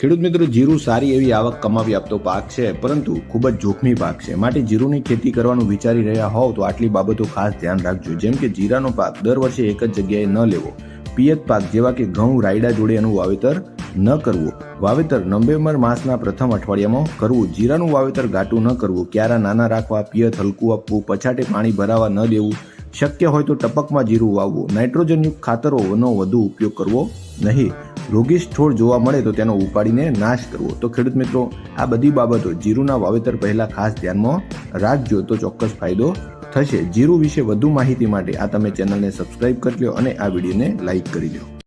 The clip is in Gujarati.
ખેડૂત મિત્રો, જીરું સારી એવી આવક કમાવી આપતો પાક છે, પરંતુ ખૂબ જ જોખમી પાક છે. માટે જીરુંની ખેતી કરવાનું વિચારી રહ્યા હોવ તો આટલી બાબતો ખાસ ધ્યાન રાખજો. જેમ કે જીરાનો પાક દર વર્ષે એક જ જગ્યાએ ન લેવો. પિયત પાક જેવા કે ઘઉં, રાયડા જોડે એનું વાવેતર ન કરવું. વાવેતર નવેમ્બર માસના પ્રથમ અઠવાડિયામાં કરવું. જીરાનું વાવેતર ઘાટું ન કરવું. ક્યારા નાના રાખવા, પિયત હલકું આપવું, પછાટે પાણી ભરાવા ન દેવું. શક્ય હોય તો ટપકમાં જીરું વાવવું. નાઇટ્રોજનયુક્ત ખાતરોનો વધુ ઉપયોગ કરવો નહીં. રોગીશ છોડ જોવા મળે તો તેનો ઉપાડીને નાશ કરવો. તો ખેડૂત મિત્રો, આ બધી બાબતો જીરુના વાવેતર પહેલા ખાસ ધ્યાનમાં રાખજો તો ચોક્કસ ફાયદો થશે. જીરું વિશે વધુ માહિતી માટે આ તમે ચેનલને સબસ્ક્રાઇબ કરી લો અને આ વિડીયોને લાઇક કરી લો.